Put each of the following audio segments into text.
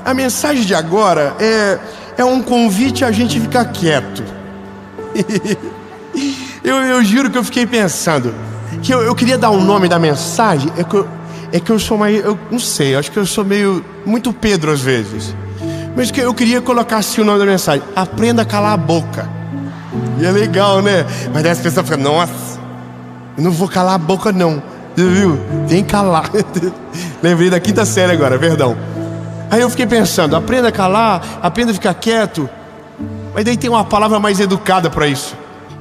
A mensagem de agora é um convite a gente ficar quieto. Eu juro que eu fiquei pensando que eu queria dar um nome da mensagem. É que eu sou mais... Eu não sei, acho que eu sou meio... muito Pedro às vezes. Mas que eu queria colocar assim o nome da mensagem: aprenda a calar a boca. E é legal, né? Mas daí as pessoas ficam: nossa, eu não vou calar a boca não. Você viu? Tem que calar. Lembrei da 5ª série agora, perdão. Aí eu fiquei pensando: aprenda a calar, aprenda a ficar quieto. Mas daí tem uma palavra mais educada para isso: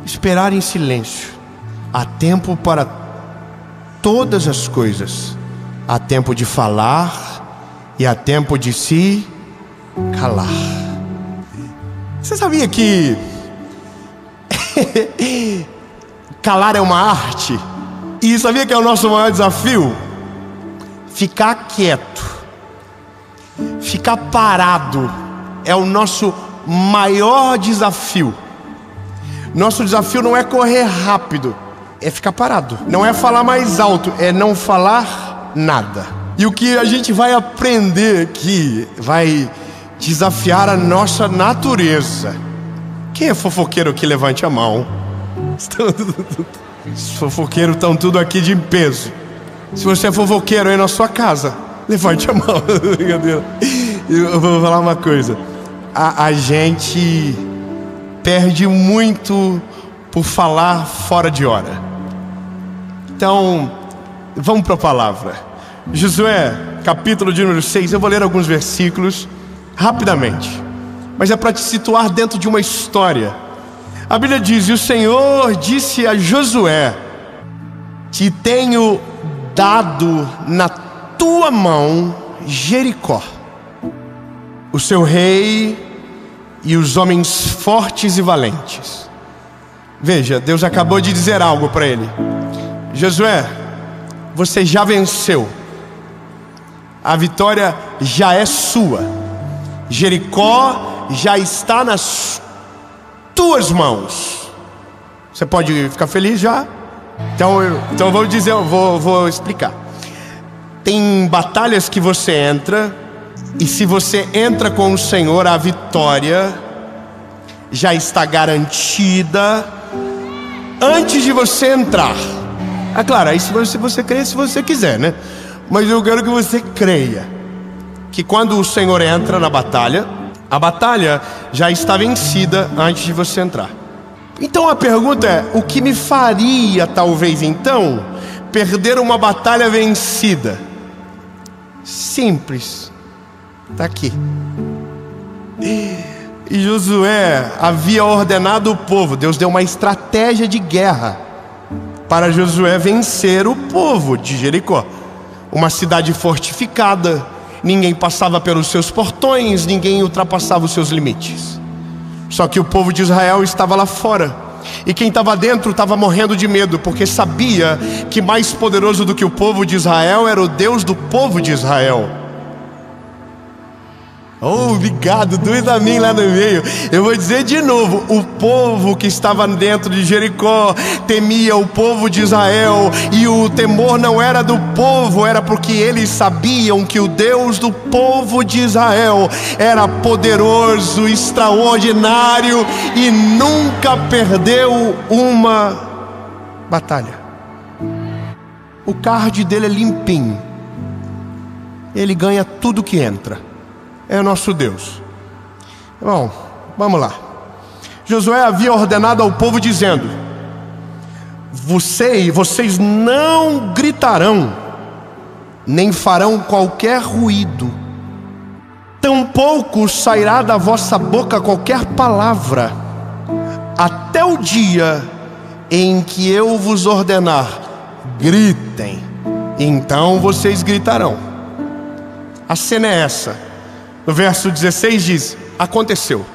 esperar em silêncio. Há tempo para todas as coisas. Há tempo de falar e há tempo de se calar. Você sabia que calar é uma arte? E sabia que é o nosso maior desafio? Ficar quieto, ficar parado é o nosso maior desafio. Nosso desafio não é correr rápido, é ficar parado. Não é falar mais alto, é não falar nada. E o que a gente vai aprender aqui vai desafiar a nossa natureza. Quem é fofoqueiro aqui? Levante a mão. Os fofoqueiros estão tudo aqui de peso. Se você é fofoqueiro aí na sua casa, levante a mão. Eu vou falar uma coisa: a gente perde muito por falar fora de hora. Então, vamos para a palavra. Josué, capítulo de número 6. Eu vou ler alguns versículos rapidamente, mas é para te situar dentro de uma história. A Bíblia diz: e o Senhor disse a Josué: te tenho dado na tua mão Jericó, o seu rei e os homens fortes e valentes. Veja, Deus acabou de dizer algo para ele: Josué, você já venceu. A vitória já é sua. Jericó já está nas tuas mãos. Você pode ficar feliz já? Então eu vou dizer, vou explicar. Tem batalhas que você entra, e se você entra com o Senhor, a vitória já está garantida antes de você entrar. É claro, aí se você crer, se você quiser, né? Mas eu quero que você creia que quando o Senhor entra na batalha, a batalha já está vencida antes de você entrar. Então a pergunta é: o que me faria talvez então perder uma batalha vencida? Simples, está aqui. E Josué havia ordenado o povo. Deus deu uma estratégia de guerra para Josué vencer o povo de Jericó. Uma cidade fortificada, ninguém passava pelos seus portões, ninguém ultrapassava os seus limites. Só que o povo de Israel estava lá fora, e quem estava dentro estava morrendo de medo, porque sabia que mais poderoso do que o povo de Israel era o Deus do povo de Israel. Oh, obrigado, dois amém lá no meio. Eu vou dizer de novo: o povo que estava dentro de Jericó temia o povo de Israel, e o temor não era do povo, era porque eles sabiam que o Deus do povo de Israel era poderoso, extraordinário, e nunca perdeu uma batalha. O card dele é limpinho, ele ganha tudo que entra. É o nosso Deus. Bom, vamos lá. Josué havia ordenado ao povo dizendo: vocês não gritarão, nem farão qualquer ruído, tampouco sairá da vossa boca qualquer palavra, até o dia em que eu vos ordenar: gritem, então vocês gritarão. A cena é essa. No verso 16 diz: aconteceu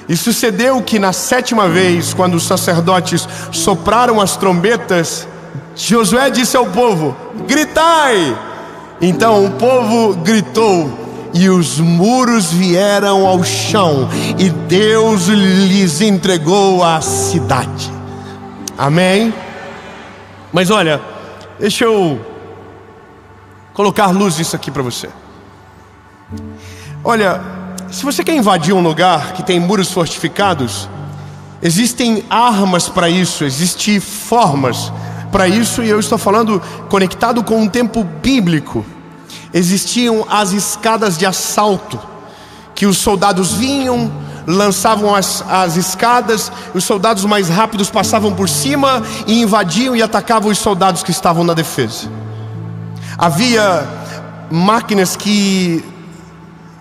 e sucedeu que na 7ª vez, quando os sacerdotes sopraram as trombetas, Josué disse ao povo: gritai! Então o povo gritou, e os muros vieram ao chão, e Deus lhes entregou a cidade. Amém? Mas olha, deixa eu colocar luz nisso aqui para você. Olha, se você quer invadir um lugar que tem muros fortificados, existem armas para isso, existem formas para isso, e eu estou falando conectado com um tempo bíblico. Existiam as escadas de assalto, que os soldados vinham, lançavam as escadas, os soldados mais rápidos passavam por cima e invadiam e atacavam os soldados que estavam na defesa. Havia máquinas que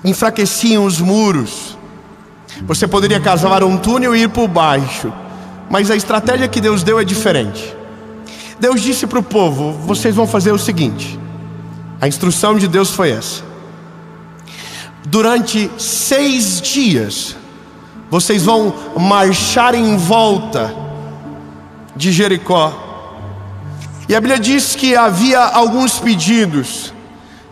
enfraqueciam os muros. Você poderia cavar um túnel e ir por baixo, mas a estratégia que Deus deu é diferente. Deus disse para o povo: vocês vão fazer o seguinte. A instrução de Deus foi essa: durante 6 dias vocês vão marchar em volta de Jericó. E a Bíblia diz que havia alguns pedidos.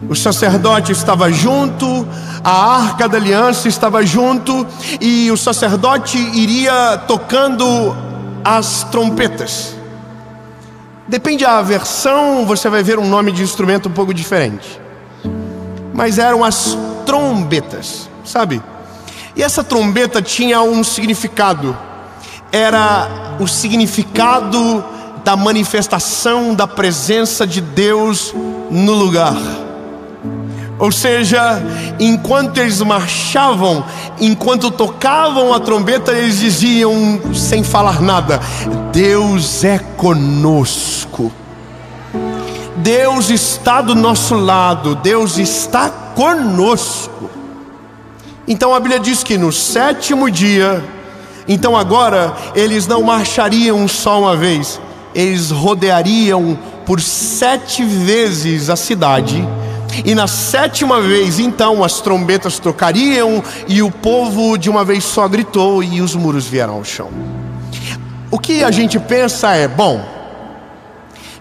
O sacerdote estava junto, a arca da aliança estava junto, e o sacerdote iria tocando as trompetas. Depende da versão, você vai ver um nome de instrumento um pouco diferente, mas eram as trombetas, sabe? E essa trombeta tinha um significado. Era o significado da manifestação da presença de Deus no lugar. Ou seja, enquanto eles marchavam, enquanto tocavam a trombeta, eles diziam sem falar nada: Deus é conosco, Deus está do nosso lado, Deus está conosco. Então a Bíblia diz que no 7º dia, então agora eles não marchariam só uma vez, eles rodeariam por 7 vezes a cidade. E na 7ª vez, então, as trombetas tocariam, e o povo de uma vez só gritou, e os muros vieram ao chão. O que a gente pensa é: bom,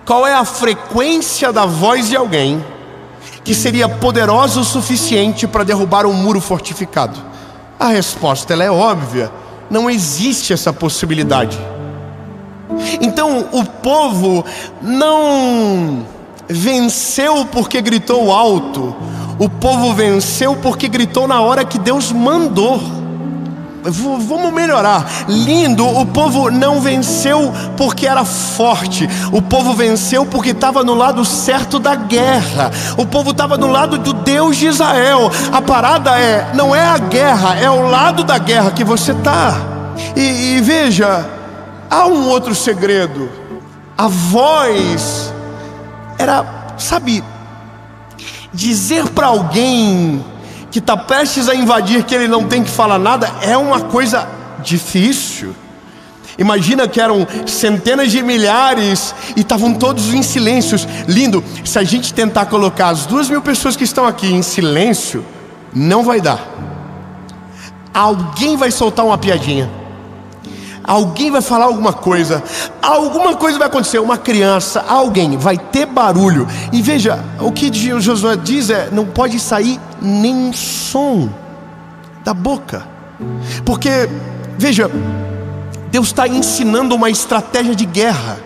qual é a frequência da voz de alguém que seria poderosa o suficiente para derrubar um muro fortificado? A resposta ela é óbvia: não existe essa possibilidade. Então o povo não venceu porque gritou alto, o povo venceu porque gritou na hora que Deus mandou. Vamos melhorar. Lindo, o povo não venceu porque era forte, o povo venceu porque estava no lado certo da guerra, o povo estava no lado do Deus de Israel. A parada não é a guerra, é o lado da guerra que você está. E veja, há um outro segredo. A voz era, sabe, dizer para alguém que está prestes a invadir que ele não tem que falar nada é uma coisa difícil. Imagina que eram centenas de milhares e estavam todos em silêncios. Lindo, se a gente tentar colocar as 2.000 pessoas que estão aqui em silêncio, não vai dar. Alguém vai soltar uma piadinha, alguém vai falar alguma coisa vai acontecer, uma criança, alguém vai ter barulho. E veja, o que Josué diz é: não pode sair nem som da boca, porque, veja, Deus está ensinando uma estratégia de guerra.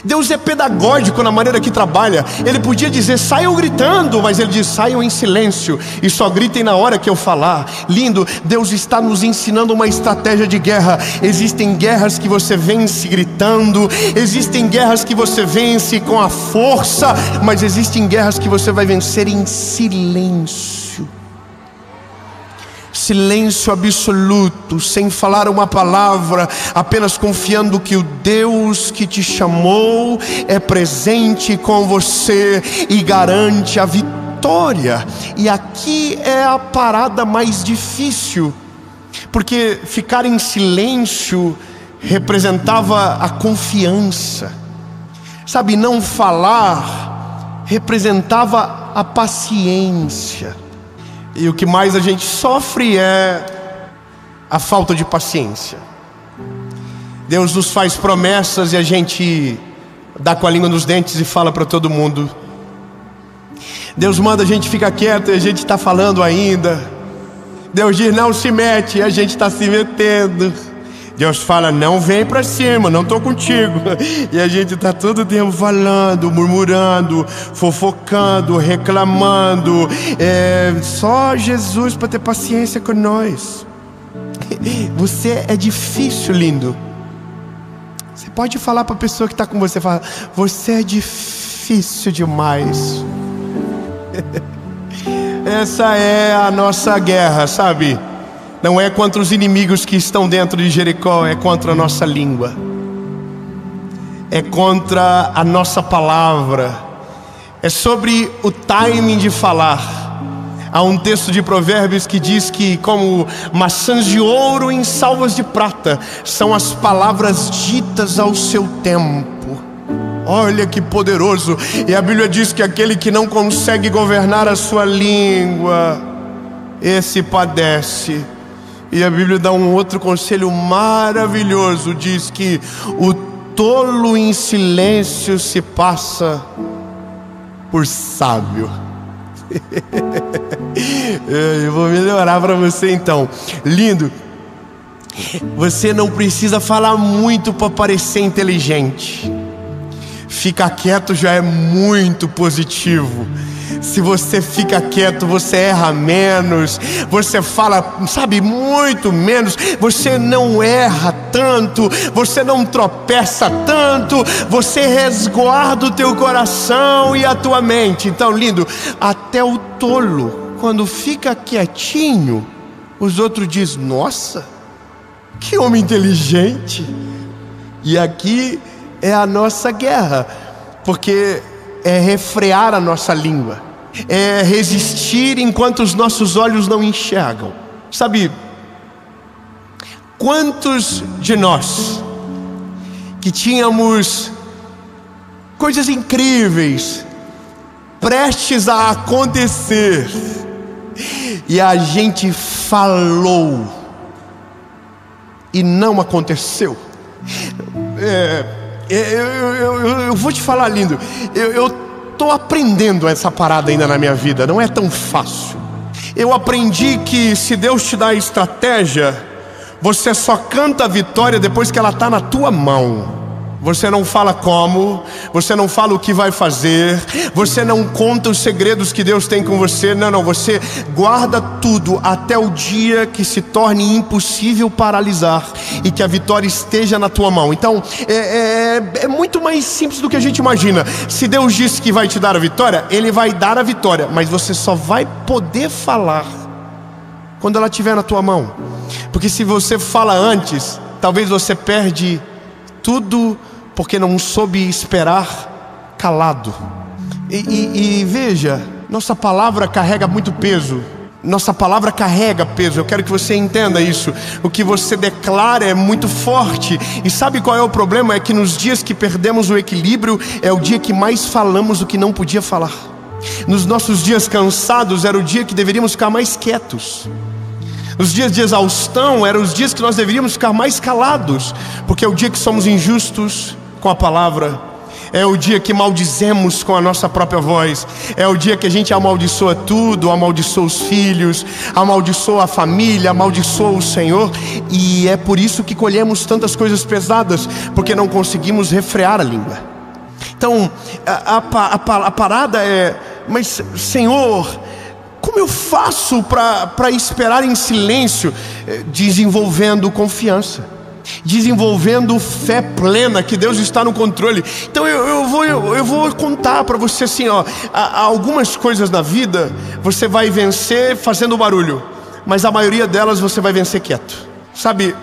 Deus é pedagógico na maneira que trabalha. Ele podia dizer: saiam gritando, mas ele diz: saiam em silêncio e só gritem na hora que eu falar. Lindo, Deus está nos ensinando uma estratégia de guerra. Existem guerras que você vence gritando, existem guerras que você vence com a força, mas existem guerras que você vai vencer em silêncio. Silêncio absoluto, sem falar uma palavra, apenas confiando que o Deus que te chamou é presente com você e garante a vitória. E aqui é a parada mais difícil, porque ficar em silêncio representava a confiança, sabe? Não falar representava a paciência. E o que mais a gente sofre é a falta de paciência. Deus nos faz promessas e a gente dá com a língua nos dentes e fala para todo mundo. Deus manda a gente ficar quieto e a gente está falando ainda. Deus diz: não se mete, e a gente está se metendo. Deus fala, não vem pra cima, não tô contigo. E a gente tá todo tempo falando, murmurando, fofocando, reclamando. Só Jesus para ter paciência com nós. Você é difícil, lindo. Você pode falar para a pessoa que está com você, fala, você é difícil demais. Essa é a nossa guerra, sabe? Não é contra os inimigos que estão dentro de Jericó, é contra a nossa língua, é contra a nossa palavra, é sobre o timing de falar. Há um texto de Provérbios que diz que como maçãs de ouro em salvas de prata são as palavras ditas ao seu tempo. Olha que poderoso. E a Bíblia diz que aquele que não consegue governar a sua língua, esse padece. E a Bíblia dá um outro conselho maravilhoso. Diz que o tolo em silêncio se passa por sábio. Eu vou melhorar para você então. Lindo, você não precisa falar muito para parecer inteligente. Ficar quieto já é muito positivo. Se você fica quieto, você erra menos. Você fala, sabe, muito menos. Você não erra tanto. Você não tropeça tanto. Você resguarda o teu coração e a tua mente. Então, lindo, até o tolo, quando fica quietinho, os outros dizem, nossa, que homem inteligente. E aqui é a nossa guerra, porque é refrear a nossa língua, é resistir enquanto os nossos olhos não enxergam. Sabe, quantos de nós que tínhamos coisas incríveis prestes a acontecer e a gente falou e não aconteceu? Eu vou te falar, lindo, eu estou aprendendo essa parada ainda na minha vida. Não é tão fácil. Eu aprendi que se Deus te dá a estratégia, você só canta a vitória depois que ela está na tua mão. Você não fala como, você não fala o que vai fazer, você não conta os segredos que Deus tem com você. Não, você guarda tudo até o dia que se torne impossível paralisar e que a vitória esteja na tua mão. Então, é muito mais simples do que a gente imagina. Se Deus disse que vai te dar a vitória, Ele vai dar a vitória, mas você só vai poder falar quando ela estiver na tua mão. Porque se você fala antes, talvez você perde tudo porque não soube esperar calado. E veja, nossa palavra carrega muito peso. Nossa palavra carrega peso. Eu quero que você entenda isso. O que você declara é muito forte. E sabe qual é o problema? É que nos dias que perdemos o equilíbrio, é o dia que mais falamos o que não podia falar. Nos nossos dias cansados, era o dia que deveríamos ficar mais quietos. Os dias de exaustão eram os dias que nós deveríamos ficar mais calados, porque é o dia que somos injustos com a palavra, é o dia que maldizemos com a nossa própria voz, é o dia que a gente amaldiçoa tudo, amaldiçoa os filhos, amaldiçoa a família, amaldiçoa o Senhor. E é por isso que colhemos tantas coisas pesadas, porque não conseguimos refrear a língua. Então a parada é, mas Senhor, como eu faço para esperar em silêncio? Desenvolvendo confiança, desenvolvendo fé plena que Deus está no controle. Então eu vou contar para você assim, ó, algumas coisas na vida você vai vencer fazendo barulho, mas a maioria delas você vai vencer quieto. Sabe,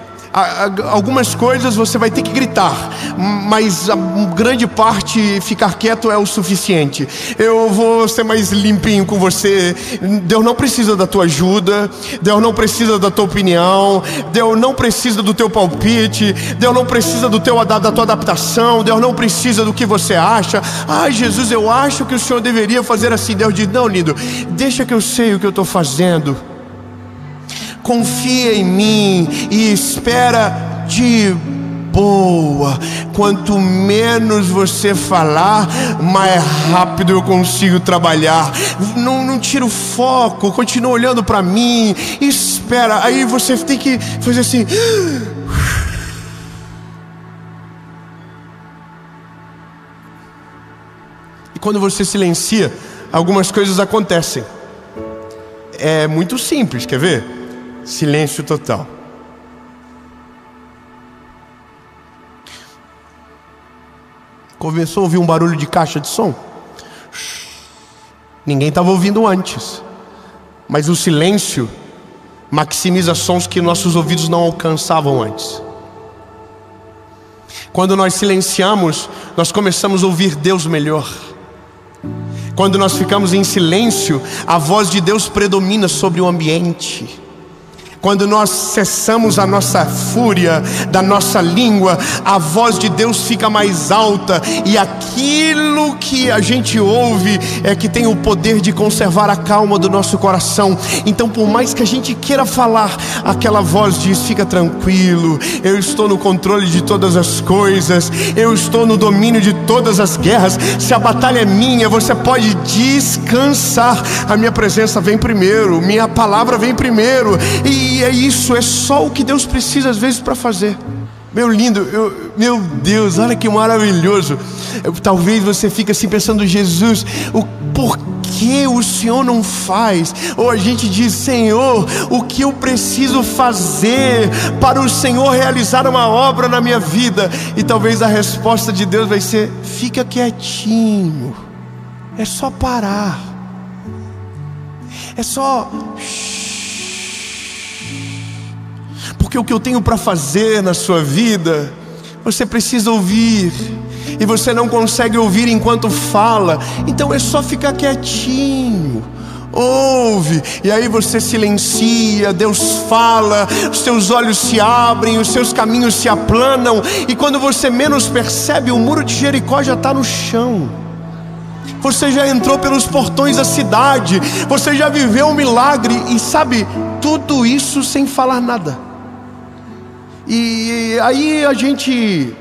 algumas coisas você vai ter que gritar, mas a grande parte ficar quieto é o suficiente. Eu vou ser mais limpinho com você. Deus não precisa da tua ajuda, Deus não precisa da tua opinião, Deus não precisa do teu palpite, Deus não precisa da tua adaptação, Deus não precisa do que você acha. Jesus, eu acho que o Senhor deveria fazer assim. Deus diz, não, lindo, deixa que eu sei o que eu estou fazendo. Confia em mim e espera de boa. Quanto menos você falar, mais rápido eu consigo trabalhar. Não tira o foco, continua olhando para mim, espera. Aí você tem que fazer assim, quando você silencia, algumas coisas acontecem. É muito simples, quer ver? Silêncio total. Começou a ouvir um barulho de caixa de som. Ninguém estava ouvindo antes, mas o silêncio maximiza sons que nossos ouvidos não alcançavam antes. Quando nós silenciamos, nós começamos a ouvir Deus melhor. Quando nós ficamos em silêncio, a voz de Deus predomina sobre o ambiente. Quando nós cessamos a nossa fúria da nossa língua, a voz de Deus fica mais alta, e aquilo que a gente ouve é que tem o poder de conservar a calma do nosso coração. Então, por mais que a gente queira falar, aquela voz diz: fica tranquilo, eu estou no controle de todas as coisas, eu estou no domínio de todas as guerras. Se a batalha é minha, você pode descansar. A minha presença vem primeiro, minha palavra vem primeiro, e é isso, é só o que Deus precisa às vezes para fazer. Meu lindo, meu Deus, olha que maravilhoso. Talvez você fique assim pensando: Jesus, por que o Senhor não faz? Ou a gente diz: Senhor, o que eu preciso fazer para o Senhor realizar uma obra na minha vida? E talvez a resposta de Deus vai ser: fica quietinho, é só parar, é só... Porque o que eu tenho para fazer na sua vida, você precisa ouvir, e você não consegue ouvir enquanto fala. Então é só ficar quietinho, ouve, e aí você silencia, Deus fala, os seus olhos se abrem, os seus caminhos se aplanam, e quando você menos percebe, o muro de Jericó já está no chão. Você já entrou pelos portões da cidade, você já viveu um milagre, e sabe, tudo isso sem falar nada. E aí a gente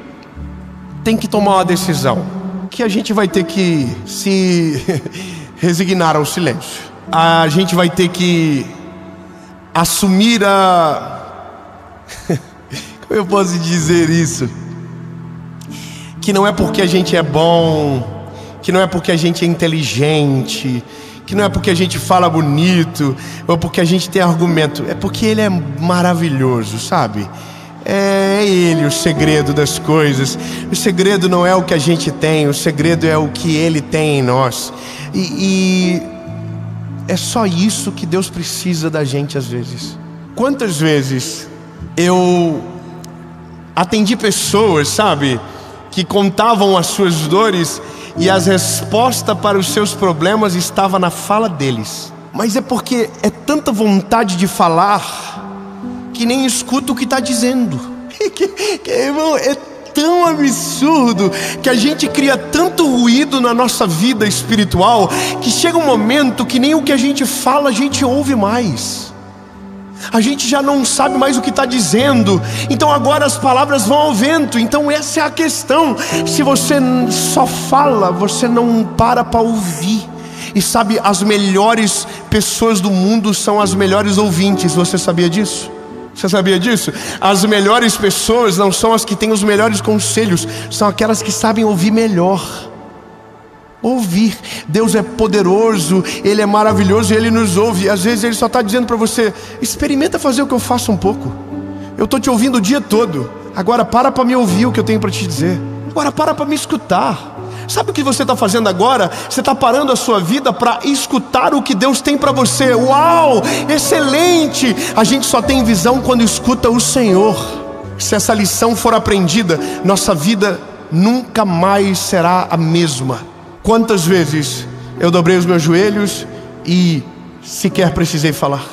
tem que tomar uma decisão, que a gente vai ter que se resignar ao silêncio. A gente vai ter que assumir como eu posso dizer isso? Que não é porque a gente é bom, que não é porque a gente é inteligente, que não é porque a gente fala bonito, ou porque a gente tem argumento. É porque Ele é maravilhoso, sabe? É Ele o segredo das coisas. O segredo não é o que a gente tem, o segredo é o que Ele tem em nós. E é só isso que Deus precisa da gente às vezes. Quantas vezes eu atendi pessoas, sabe, que contavam as suas dores, e as respostas para os seus problemas estavam na fala deles. Mas é porque é tanta vontade de falar que nem escuta o que está dizendo. Irmão, é tão absurdo que a gente cria tanto ruído na nossa vida espiritual, que chega um momento que nem o que a gente fala a gente ouve mais. A gente já não sabe mais o que está dizendo. Então agora as palavras vão ao vento. Então essa é a questão. Se você só fala, você não para ouvir. E sabe, as melhores pessoas do mundo são as melhores ouvintes. Você sabia disso? Você sabia disso? As melhores pessoas não são as que têm os melhores conselhos, são aquelas que sabem ouvir melhor. Ouvir. Deus é poderoso, Ele é maravilhoso e Ele nos ouve. Às vezes Ele só está dizendo para você: experimenta fazer o que eu faço um pouco. Eu estou te ouvindo o dia todo. Agora para me ouvir o que eu tenho para te dizer. Agora para me escutar. Sabe o que você está fazendo agora? Você está parando a sua vida para escutar o que Deus tem para você. Uau, excelente! A gente só tem visão quando escuta o Senhor. Se essa lição for aprendida, nossa vida nunca mais será a mesma. Quantas vezes eu dobrei os meus joelhos e sequer precisei falar?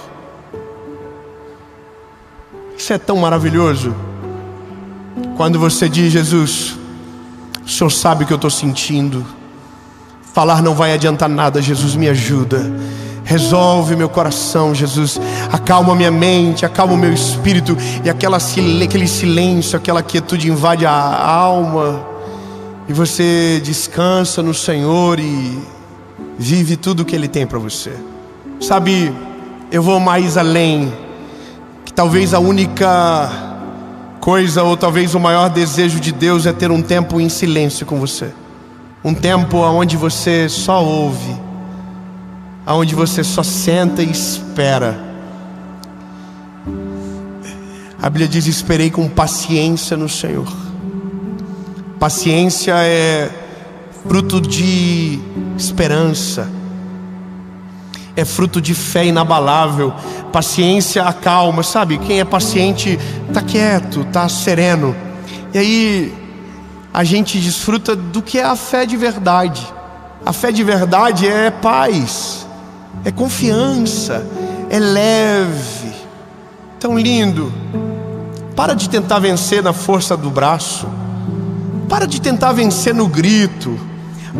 Isso é tão maravilhoso. Quando você diz: Jesus, o Senhor sabe o que eu estou sentindo. Falar não vai adiantar nada. Jesus, me ajuda. Resolve meu coração, Jesus. Acalma minha mente, acalma o meu espírito. E aquele silêncio, aquela quietude invade a alma. E você descansa no Senhor e vive tudo o que Ele tem para você. Sabe, eu vou mais além. Que talvez a única coisa, ou talvez o maior desejo de Deus é ter um tempo em silêncio com você. Um tempo onde você só ouve, onde você só senta e espera. A Bíblia diz: esperei com paciência no Senhor. Paciência é fruto de esperança, é fruto de fé inabalável. Paciência acalma, sabe? Quem é paciente está quieto, está sereno. E aí a gente desfruta do que é a fé de verdade. A fé de verdade é paz, é confiança, é leve. Tão lindo. Para de tentar vencer na força do braço. Para de tentar vencer no grito.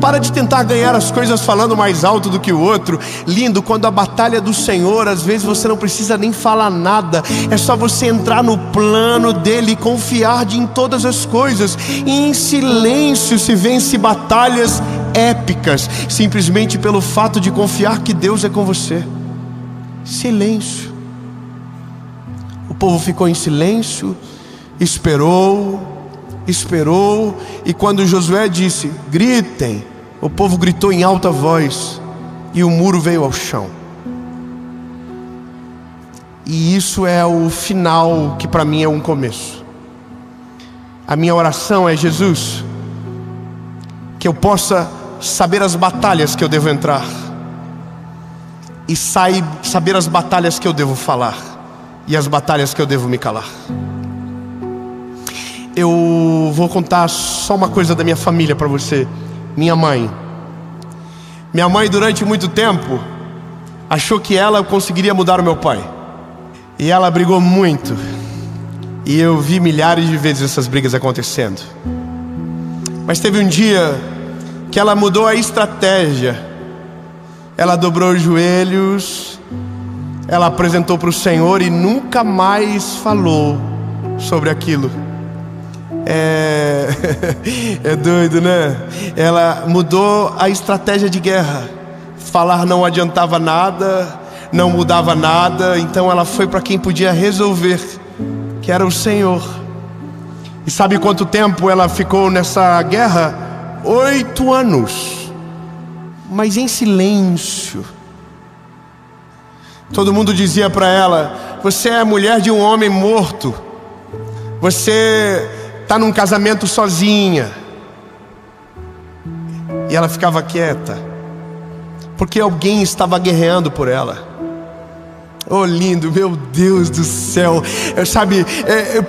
Para de tentar ganhar as coisas falando mais alto do que o outro. Lindo, quando a batalha é do Senhor, às vezes você não precisa nem falar nada. É só você entrar no plano dele e confiar em todas as coisas. E em silêncio se vence batalhas épicas, simplesmente pelo fato de confiar que Deus é com você. Silêncio. O povo ficou em silêncio, esperou, e quando Josué disse: gritem, o povo gritou em alta voz, e o muro veio ao chão. E isso é o final, que para mim é um começo. A minha oração é: Jesus, que eu possa saber as batalhas que eu devo entrar, e saber as batalhas que eu devo falar, e as batalhas que eu devo me calar. Eu vou contar só uma coisa da minha família para você. Minha mãe durante muito tempo achou que ela conseguiria mudar o meu pai, e ela brigou muito, e eu vi milhares de vezes essas brigas acontecendo. Mas teve um dia que ela mudou a estratégia. Ela dobrou os joelhos, ela apresentou para o Senhor e nunca mais falou sobre aquilo. É doido, né? Ela mudou a estratégia de guerra. Falar não adiantava nada, não mudava nada. Então ela foi para quem podia resolver, que era o Senhor. E sabe quanto tempo ela ficou nessa guerra? 8 anos. Mas em silêncio. Todo mundo dizia para ela: você é a mulher de um homem morto, você está num casamento sozinha. E ela ficava quieta, porque alguém estava guerreando por ela. Oh, lindo, meu Deus do céu. Sabe,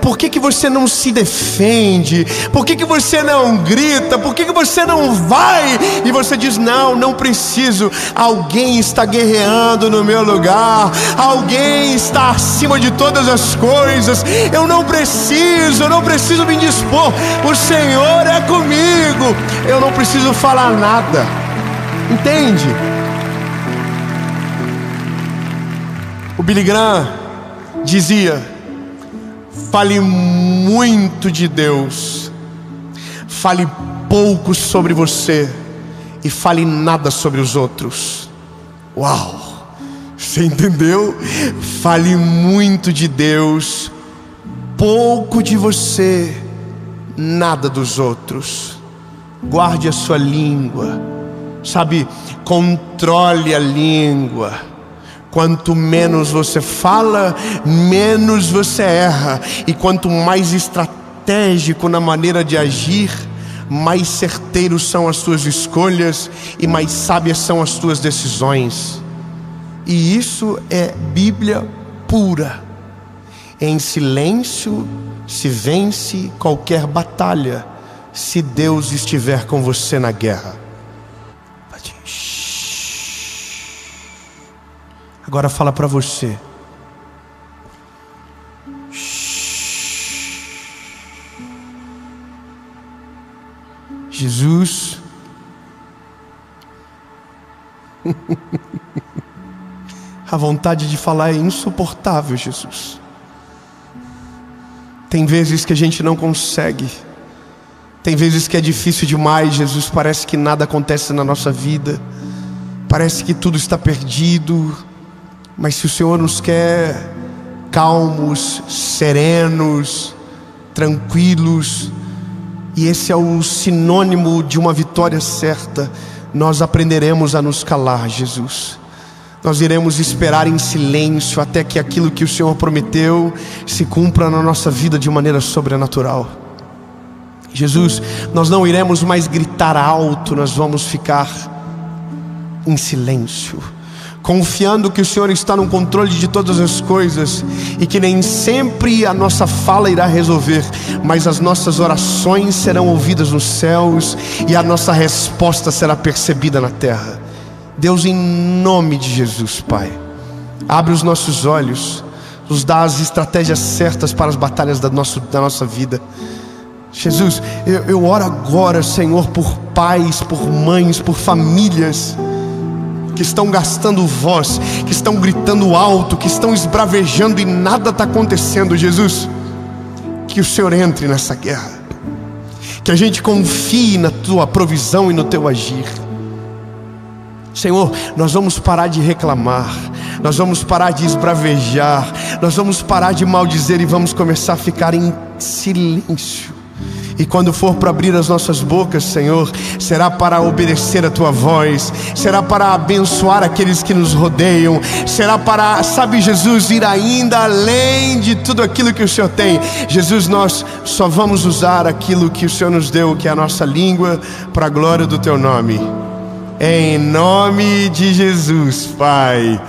por que você não se defende? Por que você não grita? Por que você não vai? E você diz: não preciso. Alguém está guerreando no meu lugar. Alguém está acima de todas as coisas. Eu não preciso me indispor. O Senhor é comigo. Eu não preciso falar nada. Entende? O Billy Graham dizia: fale muito de Deus, fale pouco sobre você, e fale nada sobre os outros. Uau! Você entendeu? Fale muito de Deus, pouco de você, nada dos outros. Guarde a sua língua, sabe? Controle a língua. Quanto menos você fala, menos você erra. E quanto mais estratégico na maneira de agir, mais certeiros são as tuas escolhas e mais sábias são as tuas decisões. E isso é Bíblia pura. Em silêncio se vence qualquer batalha, se Deus estiver com você na guerra. Agora fala para você. Jesus, a vontade de falar é insuportável, Jesus. Tem vezes que a gente não consegue. Tem vezes que é difícil demais, Jesus. Parece que nada acontece na nossa vida. Parece que tudo está perdido. Mas se o Senhor nos quer calmos, serenos, tranquilos, e esse é o sinônimo de uma vitória certa. Nós aprenderemos a nos calar, Jesus. Nós iremos esperar em silêncio até que aquilo que o Senhor prometeu se cumpra na nossa vida de maneira sobrenatural. Jesus, nós não iremos mais gritar alto, nós vamos ficar em silêncio, confiando que o Senhor está no controle de todas as coisas e que nem sempre a nossa fala irá resolver, mas as nossas orações serão ouvidas nos céus e a nossa resposta será percebida na terra. Deus, em nome de Jesus, Pai, abre os nossos olhos, nos dá as estratégias certas para as batalhas da nossa vida. Jesus, eu oro agora, Senhor, por pais, por mães, por famílias que estão gastando voz, que estão gritando alto, que estão esbravejando e nada está acontecendo. Jesus, que o Senhor entre nessa guerra, que a gente confie na Tua provisão e no Teu agir. Senhor, nós vamos parar de reclamar, nós vamos parar de esbravejar, nós vamos parar de maldizer e vamos começar a ficar em silêncio. E quando for para abrir as nossas bocas, Senhor, será para obedecer a Tua voz, será para abençoar aqueles que nos rodeiam, será para, sabe, Jesus, ir ainda além de tudo aquilo que o Senhor tem. Jesus, nós só vamos usar aquilo que o Senhor nos deu, que é a nossa língua, para a glória do Teu nome. Em nome de Jesus, Pai.